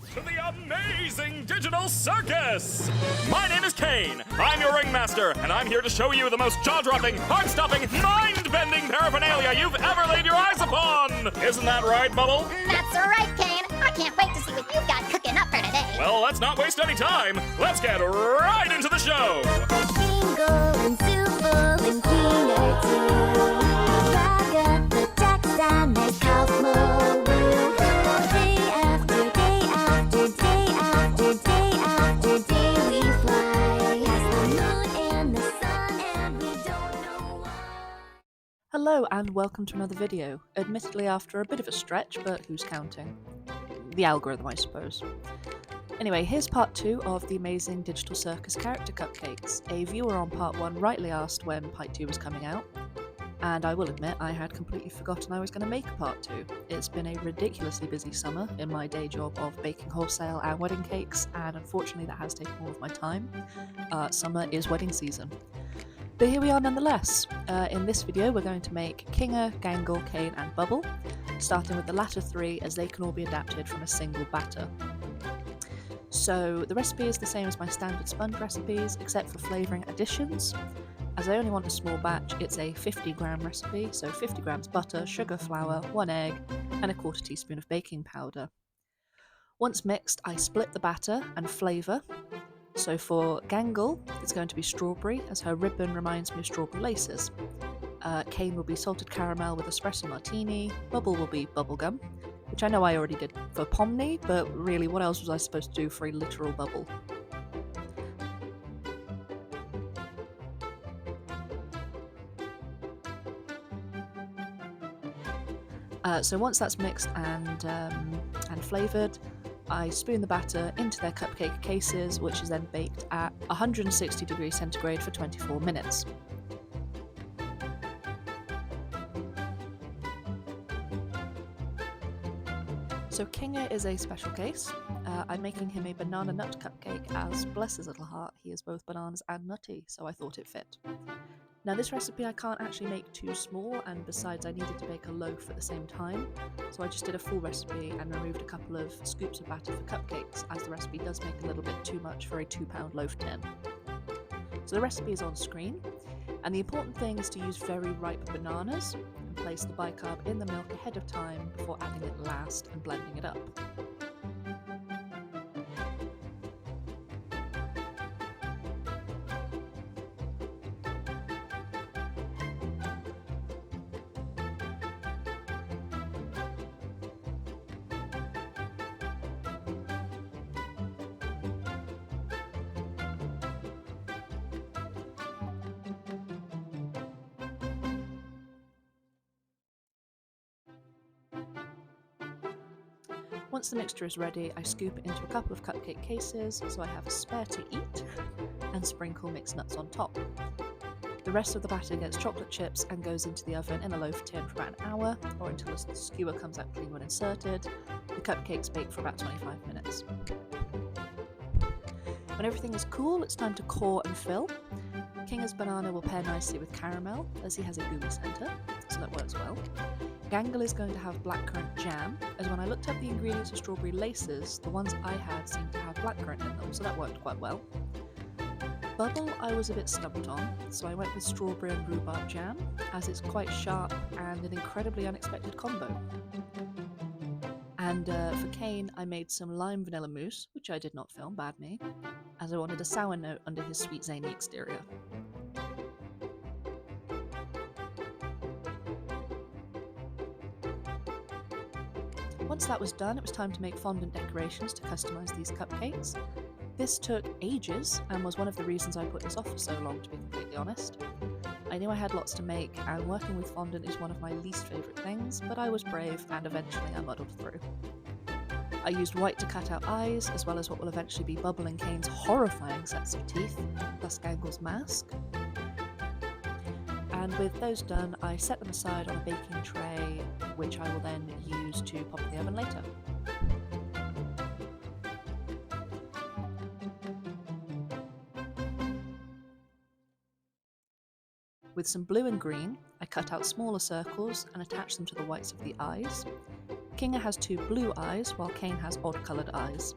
to the amazing digital circus! My name is Caine. I'm your ringmaster, and I'm here to show you the most jaw-dropping, heart-stopping, mind-bending paraphernalia you've ever laid your eyes upon! Isn't that right, Bubble? That's right, Caine. I can't wait to see what you've got cooking up for today. Well, let's not waste any time. Let's get right into the show! Gangle and Zooble and Caine too. Ragatha, Jax and their cosmo woo. Day after day after day after day after day we fly past the moon and the sun and we don't know why. Hello and welcome to another video, admittedly after a bit of a stretch, but who's counting? The algorithm, I suppose. Anyway, here's part 2 of the amazing digital circus character Cupcakes. A viewer on part 1 rightly asked when part 2 was coming out, and I will admit I had completely forgotten I was going to make a part 2. It's been a ridiculously busy summer in my day job of baking wholesale and wedding cakes, and unfortunately that has taken all of my time. Summer is wedding season. But here we are nonetheless. In this video we're going to make Caine, Gangle, Caine and Bubble, starting with the latter 3 as they can all be adapted from a single batter. So the recipe is the same as my standard sponge recipes except for flavouring additions. As I only want a small batch, it's a 50-gram recipe, so 50 grams butter, sugar, flour, 1 egg and a 1/4 teaspoon of baking powder. Once mixed, I split the batter and flavour. So for Gangle, it's going to be strawberry, as her ribbon reminds me of strawberry laces. Caine will be salted caramel with espresso martini. Bubble will be bubblegum, which I know I already did for Pomni, but really what else was I supposed to do for a literal bubble? So once that's mixed and flavoured, I spoon the batter into their cupcake cases, which is then baked at 160 degrees centigrade for 24 minutes. So Caine is a special case. I'm making him a banana nut cupcake as, bless his little heart, he is both bananas and nutty, so I thought it fit. Now this recipe I can't actually make too small, and besides I needed to bake a loaf at the same time, so I just did a full recipe and removed a couple of scoops of batter for cupcakes, as the recipe does make a little bit too much for a 2-pound loaf tin. So the recipe is on screen, and the important thing is to use very ripe bananas and place the bicarb in the milk ahead of time before adding it last and blending it up. Once the mixture is ready, I scoop it into a couple of cupcake cases so I have a spare to eat and sprinkle mixed nuts on top. The rest of the batter gets chocolate chips and goes into the oven in a loaf tin for about an hour, or until the skewer comes out clean when inserted. The cupcakes bake for about 25 minutes. When everything is cool, it's time to core and fill. Caine's banana will pair nicely with caramel, as he has a gooey centre, so that works well. Gangle is going to have blackcurrant jam, as when I looked up the ingredients of strawberry laces, the ones I had seemed to have blackcurrant in them, so that worked quite well. Bubble I was a bit stumped on, so I went with strawberry and rhubarb jam, as it's quite sharp and an incredibly unexpected combo. And for Caine, I made some lime vanilla mousse, which I did not film, bad me, as I wanted a sour note under his sweet zany exterior. Once that was done, it was time to make fondant decorations to customise these cupcakes. This took ages and was one of the reasons I put this off for so long, to be completely honest. I knew I had lots to make, and working with fondant is one of my least favourite things, but I was brave and eventually I muddled through. I used white to cut out eyes, as well as what will eventually be Bubble and Caine's horrifying sets of teeth, plus Gangle's mask. And with those done, I set them aside on a baking tray, which I will then use to pop in the oven later. With some blue and green, I cut out smaller circles and attach them to the whites of the eyes. Caine has 2 blue eyes, while Caine has odd-coloured eyes.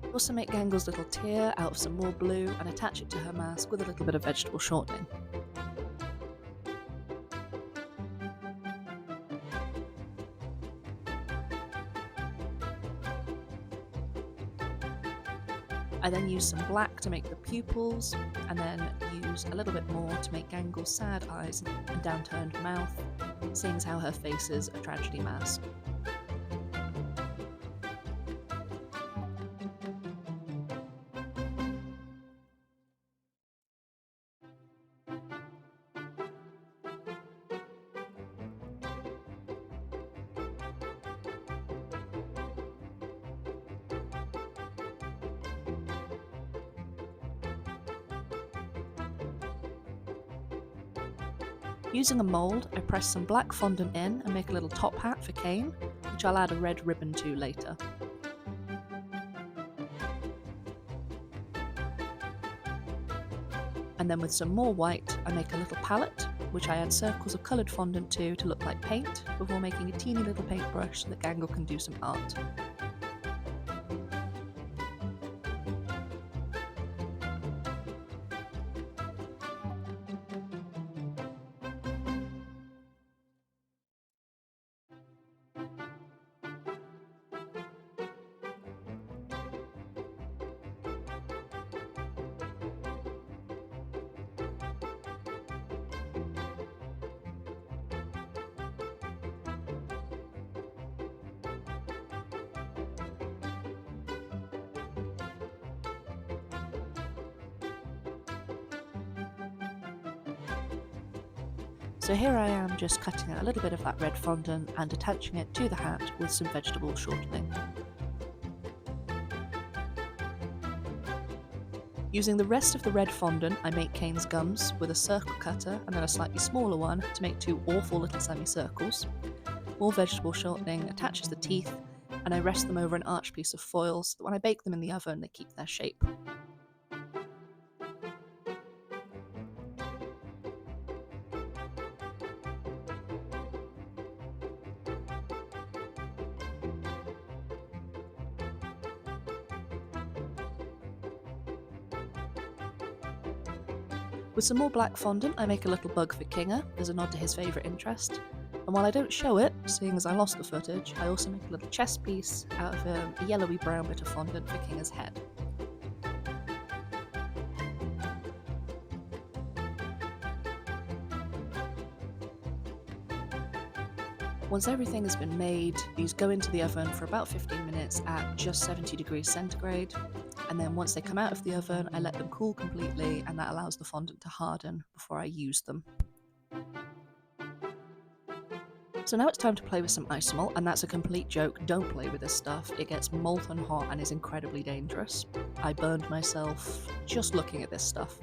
I also make Gangle's little tear out of some more blue and attach it to her mask with a little bit of vegetable shortening. I then use some black to make the pupils, and then use a little bit more to make Gangle's sad eyes and downturned mouth, seeing as how her face is a tragedy mask. Using a mould, I press some black fondant in and make a little top hat for Caine, which I'll add a red ribbon to later. And then with some more white, I make a little palette, which I add circles of coloured fondant to look like paint, before making a teeny little paintbrush so that Gangle can do some art. So here I am just cutting out a little bit of that red fondant and attaching it to the hat with some vegetable shortening. Using the rest of the red fondant, I make Caine's gums with a circle cutter and then a slightly smaller one to make 2 awful little semicircles. More vegetable shortening attaches the teeth, and I rest them over an arched piece of foil so that when I bake them in the oven they keep their shape. With some more black fondant, I make a little bug for Caine as a nod to his favourite interest. And while I don't show it, seeing as I lost the footage, I also make a little chest piece out of a yellowy brown bit of fondant for Caine's head. Once everything has been made, these go into the oven for about 15 minutes at just 70 degrees centigrade. And then once they come out of the oven, I let them cool completely, and that allows the fondant to harden before I use them. So now it's time to play with some isomalt, and that's a complete joke. Don't play with this stuff. It gets molten hot and is incredibly dangerous. I burned myself just looking at this stuff.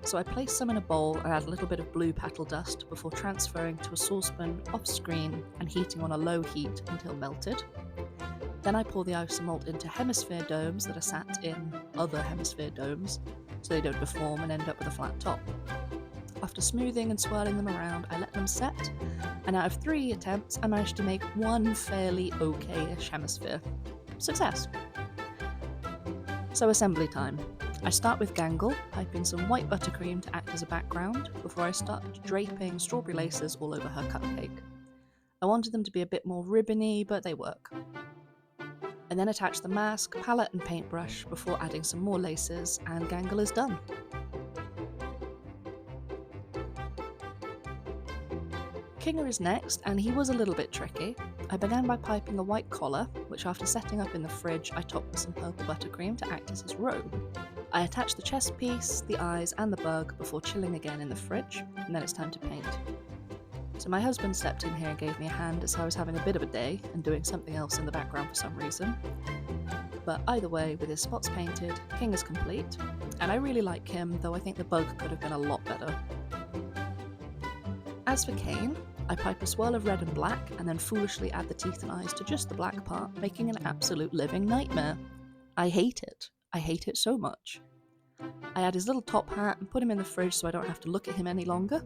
So I place some in a bowl and add a little bit of blue petal dust before transferring to a saucepan off screen and heating on a low heat until melted. Then I pour the isomalt into hemisphere domes that are sat in other hemisphere domes so they don't deform and end up with a flat top. After smoothing and swirling them around, I let them set, and out of 3 attempts I managed to make one fairly okay-ish hemisphere. Success! So assembly time. I start with Gangle, piping some white buttercream to act as a background before I start draping strawberry laces all over her cupcake. I wanted them to be a bit more ribbony, but they work. I then attach the mask, palette and paintbrush before adding some more laces, and Gangle is done. Caine is next, and he was a little bit tricky. I began by piping a white collar, which after setting up in the fridge I topped with some purple buttercream to act as his robe. I attached the chest piece, the eyes and the bug before chilling again in the fridge, and then it's time to paint. So my husband stepped in here and gave me a hand as I was having a bit of a day and doing something else in the background for some reason. But either way, with his spots painted, Caine is complete, and I really like him, though I think the bug could have been a lot better. As for Caine, I pipe a swirl of red and black, and then foolishly add the teeth and eyes to just the black part, making an absolute living nightmare. I hate it. I hate it so much. I add his little top hat and put him in the fridge so I don't have to look at him any longer.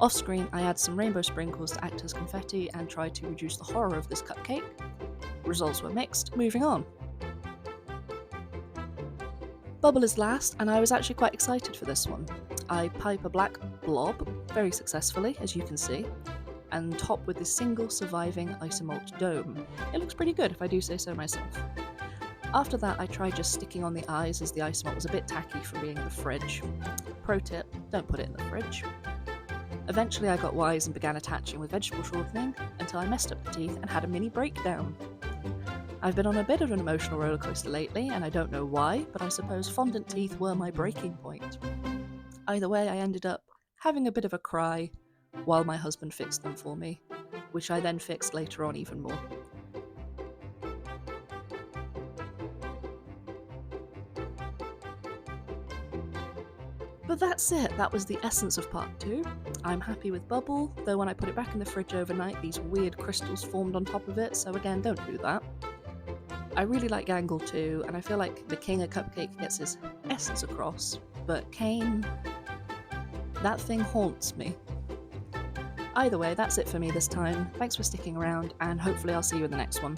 Off screen, I add some rainbow sprinkles to act as confetti and try to reduce the horror of this cupcake. Results were mixed. Moving on. Bubble is last, and I was actually quite excited for this one. I pipe a black blob, very successfully, as you can see, and top with this single surviving isomalt dome. It looks pretty good, if I do say so myself. After that, I tried just sticking on the eyes, as the isomalt was a bit tacky for being in the fridge. Pro tip, don't put it in the fridge. Eventually I got wise and began attaching with vegetable shortening, until I messed up the teeth and had a mini breakdown. I've been on a bit of an emotional rollercoaster lately, and I don't know why, but I suppose fondant teeth were my breaking point. Either way, I ended up having a bit of a cry while my husband fixed them for me, which I then fixed later on even more. But that's it, that was the essence of part 2. I'm happy with Bubble, though when I put it back in the fridge overnight, these weird crystals formed on top of it, so again, don't do that. I really like Gangle too, and I feel like the king of Cupcake gets his essence across, but Caine, that thing haunts me. Either way, that's it for me this time. Thanks for sticking around, and hopefully I'll see you in the next one.